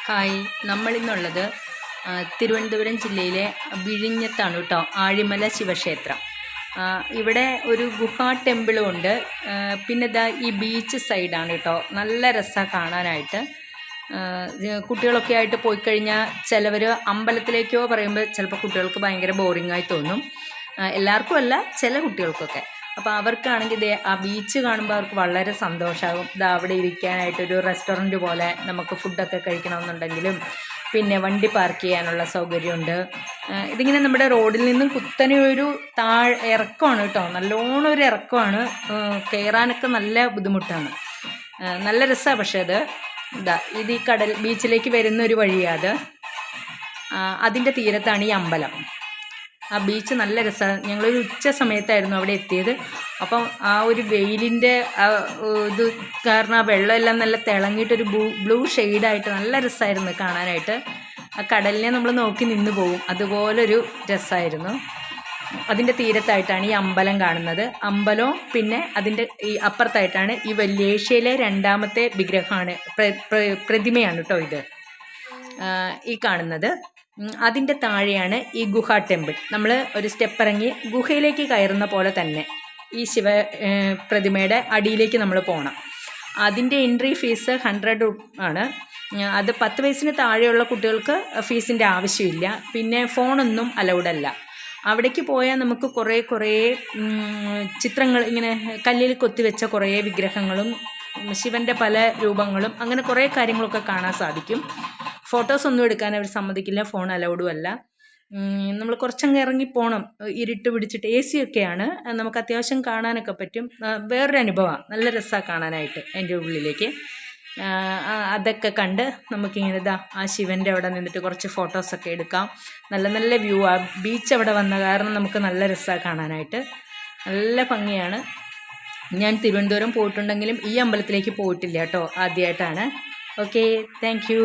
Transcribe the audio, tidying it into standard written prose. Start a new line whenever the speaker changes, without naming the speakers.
Hi, നമ്മളിന്നുള്ളത് Thiruvananthapuram ജില്ലയിലെ വിഴിഞ്ഞത്താണ് കേട്ടോ. ആഴിമല ശിവക്ഷേത്രം. ഇവിടെ ഒരു ഗുഹാ ടെമ്പിളും ഉണ്ട്. പിന്നെ ഇതാ ഈ ബീച്ച് സൈഡാണ് കേട്ടോ. നല്ല രസമാണ് കാണാനായിട്ട്. കുട്ടികളൊക്കെ ആയിട്ട് പോയി കഴിഞ്ഞാൽ ചിലവർ അമ്പലത്തിലേക്കോ പറയുമ്പോൾ ചിലപ്പോൾ കുട്ടികൾക്ക് ഭയങ്കര ബോറിങ്ങായി തോന്നും. എല്ലാവർക്കും അല്ല, ചില കുട്ടികൾക്കൊക്കെ. അപ്പോൾ അവർക്കാണെങ്കിൽ ആ ബീച്ച് കാണുമ്പോൾ അവർക്ക് വളരെ സന്തോഷമാകും. അവിടെ ഇരിക്കാനായിട്ടൊരു റെസ്റ്റോറൻറ്റ് പോലെ നമുക്ക് ഫുഡൊക്കെ കഴിക്കണമെന്നുണ്ടെങ്കിലും പിന്നെ വണ്ടി പാർക്ക് ചെയ്യാനുള്ള സൗകര്യമുണ്ട്. ഇതിങ്ങനെ നമ്മുടെ റോഡിൽ നിന്നും കുത്തനെ ഒരു ഇറക്കമാണ് കേട്ടോ. നല്ലോണം ഒരു ഇറക്കമാണ്. കയറാനൊക്കെ നല്ല ബുദ്ധിമുട്ടാണ്. നല്ല രസമാണ്. പക്ഷേ ഇത് ഈ ബീച്ചിലേക്ക് വരുന്ന ഒരു വഴിയാണ്. അതിൻ്റെ തീരത്താണ് ഈ അമ്പലം. ആ ബീച്ച് നല്ല രസമാണ്. ഞങ്ങളൊരു ഉച്ച സമയത്തായിരുന്നു അവിടെ എത്തിയത്. അപ്പം ആ ഒരു വെയിലിൻ്റെ ഇത് കാരണം ആ വെള്ളമെല്ലാം നല്ല തിളങ്ങിയിട്ടൊരു ബ്ലൂ ഷെയ്ഡായിട്ട് നല്ല രസമായിരുന്നു കാണാനായിട്ട്. ആ കടലിനെ നമ്മൾ നോക്കി നിന്ന് പോകും, അതുപോലൊരു രസമായിരുന്നു. അതിൻ്റെ തീരത്തായിട്ടാണ് ഈ അമ്പലം കാണുന്നത്. അമ്പലവും പിന്നെ അതിൻ്റെ ഈ അപ്പുറത്തായിട്ടാണ് ഈ ഏഷ്യയിലെ രണ്ടാമത്തെ വിഗ്രഹമാണ്, പ്രതിമയാണ് കേട്ടോ ഇത് ഈ കാണുന്നത്. അതിൻ്റെ താഴെയാണ് ഈ ഗുഹാ ടെമ്പിൾ. നമ്മൾ ഒരു സ്റ്റെപ്പ് ഇറങ്ങി ഗുഹയിലേക്ക് കയറുന്ന പോലെ തന്നെ ഈ പ്രതിമയുടെ അടിയിലേക്ക് നമ്മൾ പോകണം. അതിൻ്റെ എൻട്രി ഫീസ് 100 ആണ്. അത് 10 വയസ്സിന് താഴെയുള്ള കുട്ടികൾക്ക് ഫീസിൻ്റെ ആവശ്യമില്ല. പിന്നെ ഫോണൊന്നും അലൗഡല്ല. അവിടേക്ക് പോയാൽ നമുക്ക് കുറേ ചിത്രങ്ങൾ, ഇങ്ങനെ കല്ലിൽ കൊത്തിവെച്ച കുറേ വിഗ്രഹങ്ങളും ശിവൻ്റെ പല രൂപങ്ങളും അങ്ങനെ കുറേ കാര്യങ്ങളൊക്കെ കാണാൻ സാധിക്കും. ഫോട്ടോസൊന്നും എടുക്കാൻ അവർ സമ്മതിക്കില്ല, ഫോൺ അലൗഡും അല്ല. നമ്മൾ കുറച്ചങ്ങ് ഇറങ്ങി പോകണം. ഇരുട്ട് പിടിച്ചിട്ട് AC ഒക്കെയാണ്. നമുക്ക് അത്യാവശ്യം കാണാനൊക്കെ പറ്റും. വേറൊരു അനുഭവമാണ്. നല്ല രസമാണ് കാണാനായിട്ട് അതിൻ്റെ ഉള്ളിലേക്ക്. അതൊക്കെ കണ്ട് നമുക്കിങ്ങനെ ആ ശിവൻ്റെ അവിടെ നിന്നിട്ട് കുറച്ച് ഫോട്ടോസൊക്കെ എടുക്കാം. നല്ല നല്ല വ്യൂ. ആ ബീച്ച് അവിടെ വന്ന കാരണം നമുക്ക് നല്ല രസമാണ് കാണാനായിട്ട്. നല്ല ഭംഗിയാണ്. ഞാൻ തിരുവനന്തപുരം പോയിട്ടുണ്ടെങ്കിലും ഈ അമ്പലത്തിലേക്ക് പോയിട്ടില്ല കേട്ടോ, ആദ്യമായിട്ടാണ്. Okay, thank you.